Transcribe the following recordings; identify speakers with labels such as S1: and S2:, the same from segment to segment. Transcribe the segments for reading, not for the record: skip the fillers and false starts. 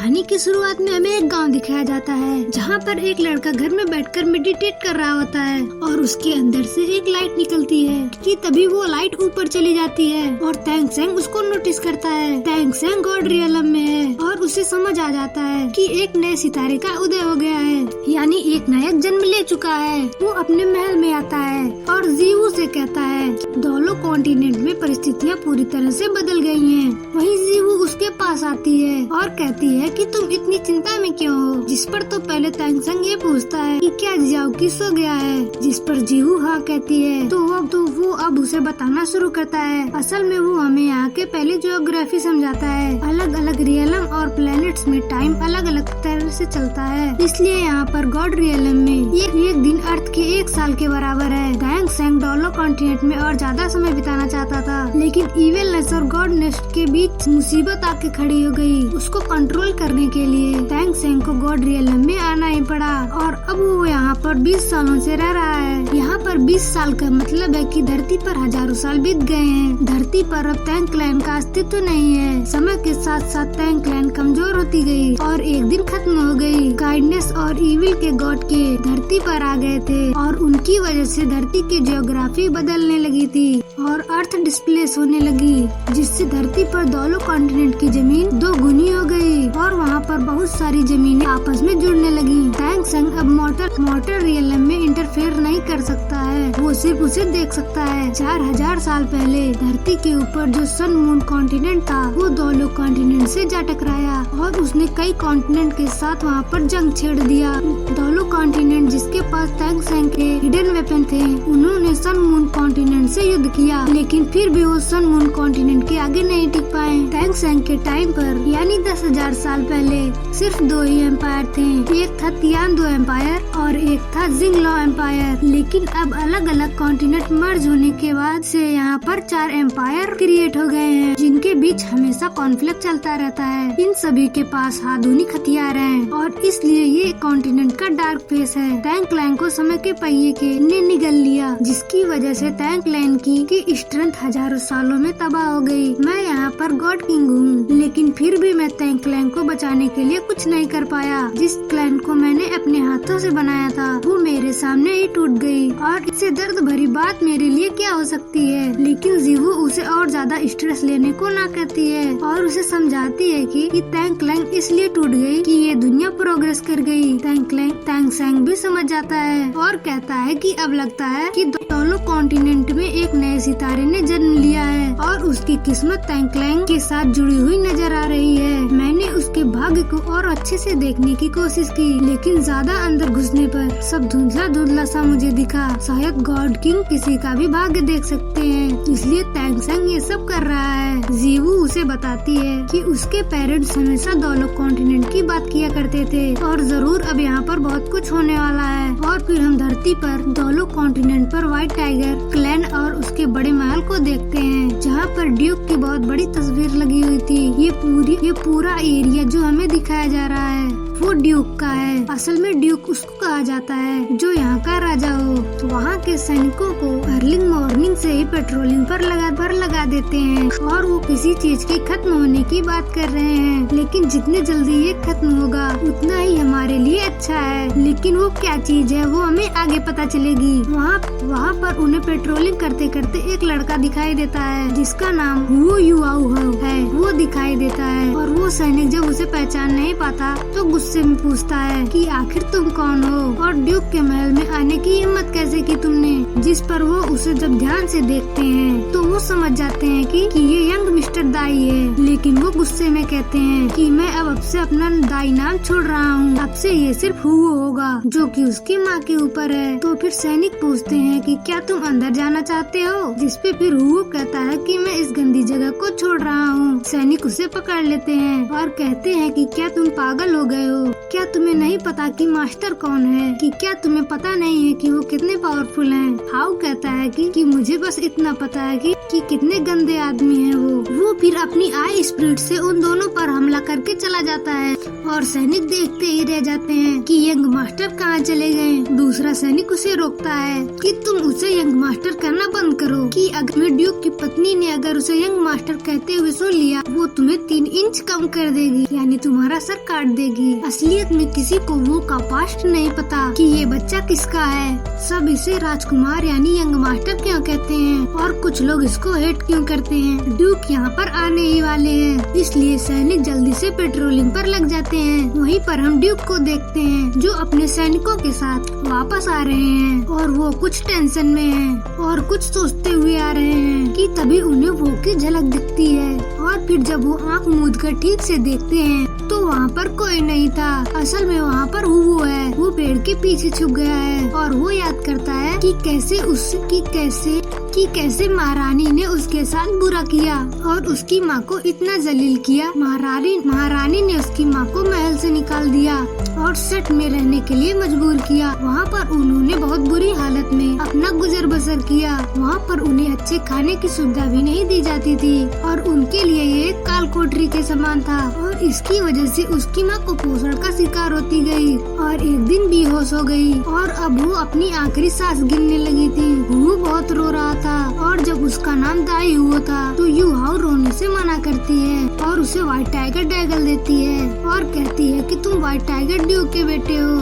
S1: कहानी की शुरुआत में हमें एक गांव दिखाया जाता है जहां पर एक लड़का घर में बैठकर मेडिटेट कर रहा होता है और उसके अंदर से एक लाइट निकलती है कि तभी वो लाइट ऊपर चली जाती है और तैंग सेंग उसको नोटिस करता है। तैंग सेंग गॉड रियलम में है और उसे समझ आ जाता है कि एक नए सितारे का उदय हो गया है, यानी एक नायक जन्म ले चुका है। वो अपने महल में आता है और जीवू से कहता है दोलो कॉन्टिनेंट में परिस्थितियाँ पूरी तरह से बदल गई हैं। वहीं जीवू उसके पास आती है और कहती है कि तुम इतनी चिंता में क्यों हो, जिस पर तो पहले तैंग सेंग ये पूछता है कि क्या जियाओकी सो गया है, जिस पर जीवू हाँ कहती है। तो वो अब उसे बताना शुरू करता है। असल में वो हमें यहाँ के पहले ज्योग्राफी समझाता है। अलग अलग रियलम और प्लैनेट्स में टाइम अलग अलग तरह से चलता है, इसलिए यहाँ पर गॉड रियलम में एक दिन अर्थ के 1 साल के बराबर है। तैंग सेंग डोलो कॉन्टिनेंट में और ज्यादा समय बिताना चाहता था, लेकिन इविलनेस और गॉडनेस के बीच मुसीबत आके खड़ी हो गई। उसको कंट्रोल करने के लिए तैंग सेंग को गॉड रियलम में आना ही पड़ा और अब वो यहाँ पर 20 सालों से रह रहा है। यहाँ पर 20 साल का मतलब है कि धरती पर हजारों साल बीत गए हैं। धरती पर अब तैंग क्लैन का अस्तित्व नहीं है। समय के साथ साथ तैंग क्लैन कमजोर होती गई और एक दिन खत्म हो गई। काइंडनेस और इविल के गॉड के धरती पर आ गए थे और उनकी वजह से धरती की ज्योग्राफी बदलने लगी थी और अर्थ डिस्प्लेस होने लगी, जिससे धरती पर दोनों कॉन्टिनेंट की जमीन 2 गुनी हो गई और वहाँ पर बहुत सारी जमीनें आपस में जुड़ने लगी। तैंग सेंग अब मॉर्टल रियलम में इंटरफेयर नहीं कर सकता है, वो सिर्फ उसे देख सकता है। 4000 साल पहले धरती के ऊपर जो सन मून कॉन्टिनेंट था वो दोनों कॉन्टिनेंट से जा टकराया और उसने कई कॉन्टिनेंट के साथ वहाँ पर जंग छेड़ दिया। दोनों कॉन्टिनेंट जिसके पास तैंग सेंग के हिडन वेपन थे, उन्होंने सन मून कॉन्टिनेंट से युद्ध किया, लेकिन फिर भी वो सन मून कॉन्टिनेंट के आगे नहीं टिक पाए। तैंग सेंग के टाइम पर यानी 10,000 साल पहले सिर्फ 2 ही एम्पायर थे, एक था तियान-दो एम्पायर और एक था जिंगलो एम्पायर। लेकिन अब अलग अलग कॉन्टिनेंट मर्ज होने के बाद से यहाँ पर 4 एम्पायर क्रिएट हो गए हैं, जिनके बीच हमेशा कॉन्फ्लिक्ट चलता रहता है। इन सभी के पास आधुनिक हथियार हैं और इसलिए ये कॉन्टिनेंट का डार्क फेस है। तैंग क्लैन को समय के पहिए के ने निगल लिया, जिसकी वजह से तैंग क्लैन की स्ट्रेंथ हजारों सालों में तबाह हो गई। मैं यहाँ पर गॉड किंग हूँ, लेकिन फिर भी मैं तैंग क्लैन को बचाने के लिए कुछ नहीं कर पाया। जिस क्लैन को मैंने अपने हाथों से बनाया था वो मेरे सामने ही टूट गई और इससे दर्द भरी बात मेरे लिए क्या हो सकती है। लेकिन जीवू उसे और ज्यादा स्ट्रेस लेने को ना कहती है और उसे समझाती है कि तैंग क्लैन इसलिए टूट गई कि ये दुनिया प्रोग्रेस कर गई। तैंग सेंग भी समझ जाता है और कहता है कि अब लगता है कि दोनों कॉन्टिनेंट में एक नए सितारे ने जन्म लिया है और उसकी किस्मत तैंग क्लैन के साथ जुड़ी हुई नजर आ रही है। मैंने उसके भाग्य को और अच्छे से देखने की कोशिश की, लेकिन ज्यादा अंदर घुसने पर सब धुंधला सा मुझे दिखा। शायद गॉड किंग किसी का भी भाग्य देख सकते हैं, इसलिए तैंग सेंग ये सब कर रहा है। जीवू उसे बताती है कि उसके पेरेंट्स हमेशा दोनों कॉन्टिनेंट की बात किया करते थे और जरूर अब यहाँ पर बहुत कुछ होने वाला है। और फिर हम धरती पर दोनों कॉन्टिनेंट पर व्हाइट टाइगर क्लैन और उसके बड़े महल को देखते हैं, जहाँ पर ड्यूक की बहुत बड़ी तस्वीर लगी हुई थी। ये पूरा एरिया जो हमें दिखाया जा रहा है वो ड्यूक का है। असल में ड्यूक उसको कहा जाता है जो यहाँ का राजा हो। वहाँ के सैनिकों को अर्ली मॉर्निंग से ही पेट्रोलिंग पर लगा देते हैं और वो किसी चीज के खत्म होने की बात कर रहे हैं, लेकिन जितने जल्दी ये खत्म होगा उतना ही हमारे लिए अच्छा है। लेकिन वो क्या चीज है वो हमें आगे पता चलेगी। वहाँ पर उन्हें पेट्रोलिंग करते करते एक लड़का दिखाई देता है जिसका नाम वो युआऊ है। वो दिखाई देता है और वो सैनिक जब उसे पहचान नहीं पाता तो गुस्से में पूछता है कि आखिर तुम कौन हो और ड्यूक के महल में आने की हिम्मत कैसे की तुमने। जिस पर वो उसे जब ध्यान से देखते हैं तो वो समझ जाते हैं कि ये यंग मिस्टर दाई है, लेकिन वो गुस्से में कहते हैं कि मैं अब से अपना दाई नाम छोड़ रहा हूँ, अब से ये सिर्फ हुओ होगा, जो कि उसकी माँ के ऊपर है। तो फिर सैनिक पूछते हैं कि क्या तुम अंदर जाना चाहते हो, जिस पे फिर हुओ कहता है कि मैं इस गंदी जगह को छोड़ रहा हूँ। सैनिक उसे पकड़ लेते हैं और कहते हैं कि क्या तुम पागल हो गए हो, क्या तुम्हें नहीं पता कि मास्टर कौन है, कि क्या तुम्हें पता नहीं है कि वो कितने पावरफुल हैं। हाउ कहता है कि मुझे बस इतना पता है कि कितने गंदे आदमी हैं वो फिर अपनी आई स्पिरिट से उन दोनों पर हमला करके चला जाता है और सैनिक देखते ही रह जाते हैं कि यंग मास्टर कहाँ चले गए। दूसरा सैनिक उसे रोकता है कि तुम उसे यंग मास्टर करना बंद करो, कि अगर ड्यूक की पत्नी ने अगर उसे यंग मास्टर कहते हुए सुन लिया वो तुम्हें 3 इंच कम कर देगी, यानी तुम्हारा सर काट देगी। असलियत में किसी को वो का पास्ट नहीं पता कि ये बच्चा किसका है। सब इसे राजकुमार यानी यंग मास्टर क्यों कहते हैं और कुछ लोग इसको हेट क्यों करते हैं। ड्यूक यहाँ पर आने ही वाले हैं, इसलिए सैनिक जल्दी से पेट्रोलिंग पर लग जाते हैं। वहीं पर हम ड्यूक को देखते हैं जो अपने सैनिकों के साथ वापस आ रहे हैं और वो कुछ टेंशन में हैं और कुछ सोचते हुए आ रहे हैं कि तभी उन्हें वो की झलक दिखती है और फिर जब वो आँख मूंद कर ठीक से देखते हैं तो वहाँ पर कोई नहीं था। असल में वहाँ पर हुवो है। वो पेड़ के पीछे छुप गया है और वो याद करता है कि कैसे महारानी ने उसके साथ बुरा किया और उसकी माँ को इतना जलील किया। महारानी ने उसकी माँ को महल से निकाल दिया और सेट में रहने के लिए मजबूर किया। वहाँ पर उन्होंने बहुत बुरी हालत में अपना गुजर बसर किया। वहाँ पर उन्हें अच्छे खाने की सुविधा भी नहीं दी जाती थी और उनके लिए ये एक काल कोठरी के समान था और इसकी वजह से उसकी माँ को पोषण का शिकार होती गई और एक दिन बेहोश हो गई और अब वो अपनी आखिरी सांस गिनने लगी थी। वो बहुत रो रहा था और जब उसका नाम दाई हुआ था तो युहाओ रोने से मना करती है और उसे व्हाइट टाइगर डैगल देती है और कहती है कि तुम व्हाइट टाइगर ड्यूक के बेटे हो।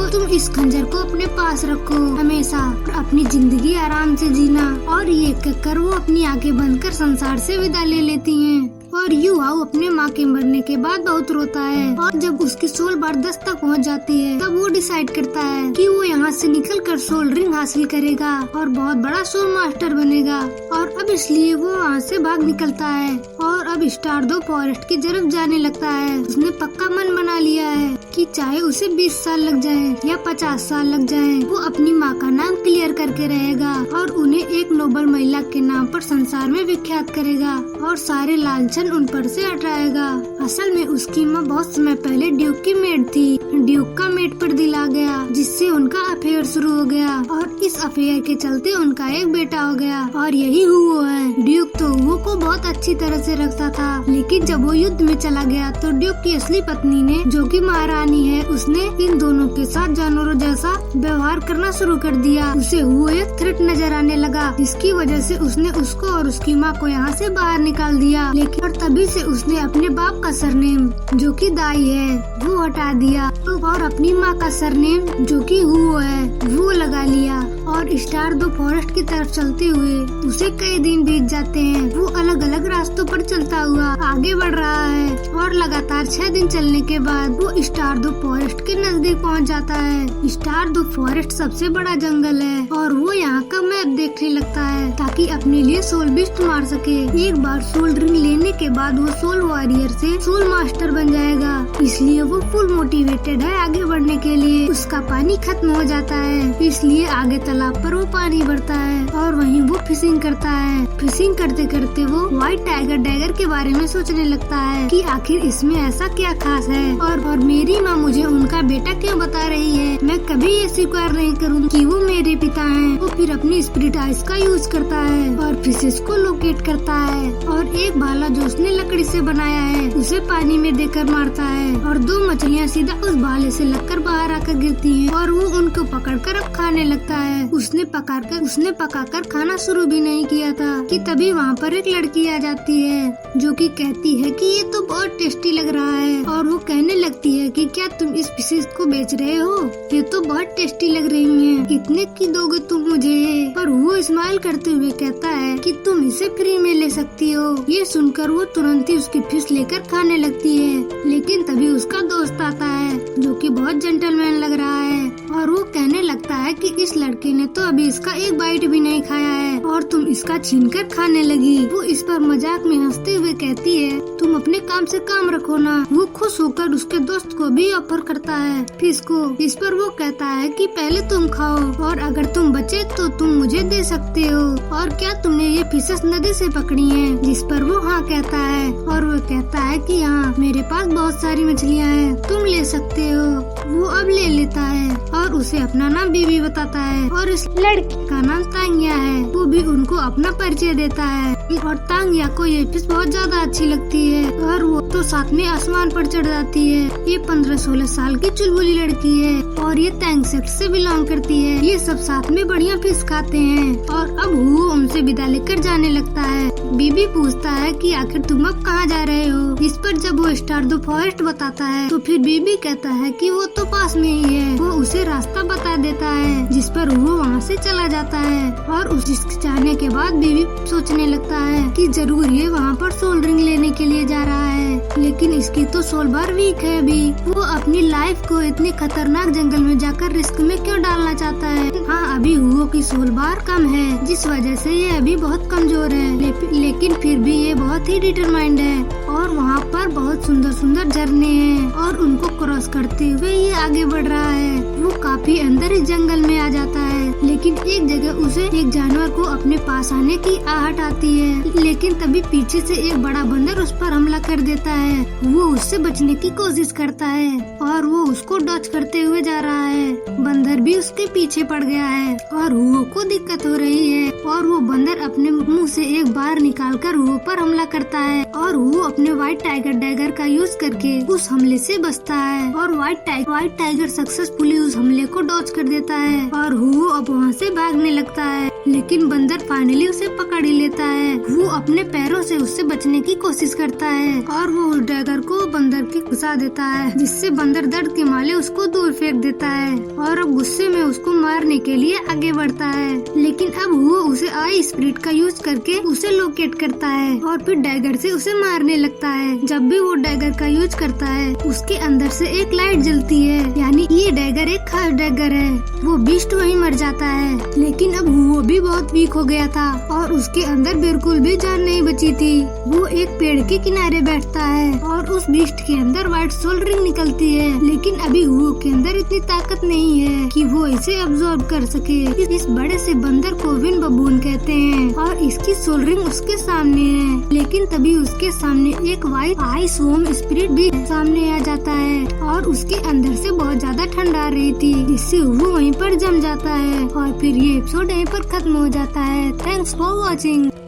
S1: तुम इस खंजर को अपने पास रखो हमेशा और अपनी जिंदगी आराम से जीना। और ये कहकर वो अपनी आंखें बंद कर संसार से विदा ले लेती हैं। और युहाओ अपने माँ के मरने के बाद बहुत रोता है और जब उसकी सोल बार 10 तक पहुँच जाती है तब वो डिसाइड करता है कि वो यहाँ से निकलकर सोल रिंग हासिल करेगा और बहुत बड़ा सोल मास्टर बनेगा। और अब इसलिए वो वहाँ से भाग निकलता है और अब स्टारडो फॉरेस्ट की तरफ जाने लगता है। उसने पक्का मन बना लिया है कि चाहे उसे 20 साल लग जाए या 50 साल लग जाए वो अपनी माँ का नाम क्लियर करके रहेगा और उन्हें एक नोबल महिला के नाम पर संसार में विख्यात करेगा और सारे लांछन उन पर से हटाएगा। असल में उसकी माँ बहुत समय पहले ड्यूक की मेड थी। ड्यूक का मेड पर दिल आ गया जिससे उनका अफेयर शुरू हो गया और इस अफेयर के चलते उनका एक बेटा हो गया और यही हुवो है। ड्यूक तो हुवो को बहुत अच्छी तरह से रखता था लेकिन जब वो युद्ध में चला गया तो ड्यूक की असली पत्नी ने जो कि महारानी है उसने इन दोनों के साथ जानवरों जैसा व्यवहार करना शुरू कर दिया। उसे हुवो एक थ्रेट नजर आने लगा जिसकी वजह से उसने उसको और उसकी माँ को यहाँ से बाहर निकाल दिया। लेकिन तभी से उसने अपने बाप का सरनेम जो कि दाई है वो हटा दिया और अपनी माँ का सरनेम जो कि हुवो है वो लगा लिया और स्टारडो फॉरेस्ट की तरफ चलते हुए उसे कई दिन बीत जाते हैं। वो अलग अलग रास्तों पर चलता हुआ आगे बढ़ रहा है और लगातार 6 दिन चलने के बाद वो स्टारडो फॉरेस्ट के नजदीक पहुंच जाता है। स्टारडो फॉरेस्ट सबसे बड़ा जंगल है और वो यहाँ का मैप देखने लगता है ताकि अपने लिए सोल बिस्ट मार सके। एक बार सोल रिंग लेने के बाद वो सोल वॉरियर से सोल मास्टर बन जाएगा, इसलिए वो फुल मोटिवेटेड है आगे बढ़ने के लिए। उसका पानी खत्म हो जाता है इसलिए आगे तालाब पर वो पानी भरता है और वहीं वो फिशिंग करता है। फिशिंग करते करते वो व्हाइट टाइगर डैगर के बारे में सोचने लगता है कि आखिर इसमें ऐसा क्या खास है और मेरी माँ मुझे उनका बेटा क्यों बता रही है। मैं कभी ये स्वीकार नहीं करूँगी कि वो मेरे पिता हैं। वो फिर अपनी स्पिरिट आइज का यूज करता है और फिशेस को लोकेट करता है और एक भाला जो उसने लकड़ी से बनाया है उसे पानी में देकर मारता है और 2 मछलियाँ सीधा उस भाले से लगकर बाहर आकर गिरती हैं और वो उनको पकड़कर अब खाने लगता है। उसने पकाकर खाना शुरू भी नहीं किया था कि तभी वहाँ पर एक लड़की आ जाती है जो कि कहती है कि ये तो बहुत टेस्टी लग रहा है और वो कहने लगती है कि क्या तुम इस फिशेस को बेच रहे हो, ये तो बहुत टेस्टी लग रही हैं, कितने की दोगे तुम मुझे। पर वो स्माइल करते हुए कहता है कि तुम इसे फ्री में ले सकती हो। ये सुनकर वो तुरंत ही उसकी फिश लेकर खाने लगती है लेकिन तभी उसका दोस्त आता है जो कि बहुत जेंटलमैन लग रहा है और वो कहने लगता है कि इस लड़के ने तो अभी इसका एक बाइट भी नहीं खाया है और तुम इसका छीनकर खाने लगी। वो इस पर मजाक में हंसते हुए कहती है तुम अपने काम से काम रखो ना। वो खुश होकर उसके दोस्त को भी ऑफर करता है फिश को। इस पर वो कहता है कि पहले तुम खाओ और अगर तुम बचे तो तुम मुझे दे सकते हो और क्या तुमने ये फिशेस नदी से पकड़ी हैं? जिस पर वो हाँ कहता है और वो कहता है कि हाँ मेरे पास बहुत सारी मछलियाँ हैं, तुम ले सकते हो। वो अब ले लेता है और उसे अपना नाम बीबी बताता है और इस लड़की का नाम तांगिया है। वो भी उनको अपना परिचय देता है और तांगिया को ये फिश बहुत ज्यादा अच्छी लगती है और वो तो साथ में आसमान पर चढ़ जाती है। ये 15-16 साल की चुलबुली लड़की है और ये तैंग सेक्ट से बिलोंग करती है। ये सब साथ में बढ़िया फिश खाते हैं और अब हुओ उनसे विदा लेकर जाने लगता है। बीबी पूछता है कि आखिर तुम अब कहाँ जा रहे हो। इस पर जब वो स्टार द फॉरेस्ट बताता है तो फिर बीबी कहता है कि वो तो पास में ही है। वो उसे रास्ता बता देता है जिस पर वो वहाँ से चला जाता है और उस जाने के बाद बीबी सोचने लगता है कि जरूर ये वहाँ पर सोल रिंग लेने के लिए जा रहा है, लेकिन इसकी तो सोल बार वीक है अभी। वो अपनी लाइफ को इतनी खतरनाक जंगल में जाकर रिस्क में क्यों डालना चाहता है। हाँ, अभी हुओ की सोल बार कम है जिस वजह से ये अभी बहुत कमजोर है, लेकिन फिर भी ये बहुत ही डिटरमाइंड है और वहाँ पर बहुत सुंदर सुंदर झरने हैं और उनको क्रॉस करते हुए ये आगे बढ़ रहा है। वो काफी अंदर इस जंगल में आ जाता है, लेकिन एक जगह उसे एक जानवर को अपने पास आने की आहट आती है, लेकिन तभी पीछे से एक बड़ा बंदर उस पर हमला कर देता है। वो उससे बचने की कोशिश करता है और वो उसको डॉच करते हुए जा रहा है। बंदर भी उसके पीछे पड़ गया है और हुओ को दिक्कत हो रही है और वो बंदर अपने मुंह से एक बार निकालकर हुओ पर हमला करता है और वो अपने व्हाइट टाइगर डैगर का यूज करके उस हमले से बचता है और व्हाइट टाइगर सक्सेसफुली उस हमले को डॉच कर देता है और हुओ अब वहाँ से भागने लगता है, लेकिन बंदर फाइनली उसे पकड़ ही लेता है। वो अपने पैरों से उससे बचने की कोशिश करता है और वो उस डैगर को बंदर के घुसा देता है, जिससे बंदर दर्द के मारे उसको दूर फेंक देता है और अब गुस्से में उसको मारने के लिए आगे बढ़ता है। लेकिन अब वो उसे आई स्पिरिट का यूज करके उसे लोकेट करता है और फिर डैगर से उसे मारने लगता है। जब भी वो डैगर का यूज करता है उसके अंदर से एक लाइट जलती है, यानी ये डैगर एक खास डैगर है। वो बीस्ट वहीं मर जाता है, लेकिन अब वो भी बहुत वीक हो गया था और उसके अंदर बिल्कुल भी जान नहीं बची थी। वो एक पेड़ के किनारे बैठता है और उस बीस्ट के अंदर व्हाइट सोल रिंग निकलती है, लेकिन अभी हुओ के अंदर इतनी ताकत नहीं है कि वो इसे अब्सॉर्ब कर सके। इस बड़े से बंदर को विन बबून कहते हैं और इसकी सोल रिंग उसके सामने है, लेकिन तभी उसके सामने एक व्हाइट आई स्वॉर्म स्पिरिट भी सामने आ जाता है और उसके अंदर से बहुत ज्यादा ठंड आ रही थी, जिससे वो वहीं पर जम जाता है और फिर ये एपिसोड यहीं पर खत्म हो जाता है। Thanks for watching.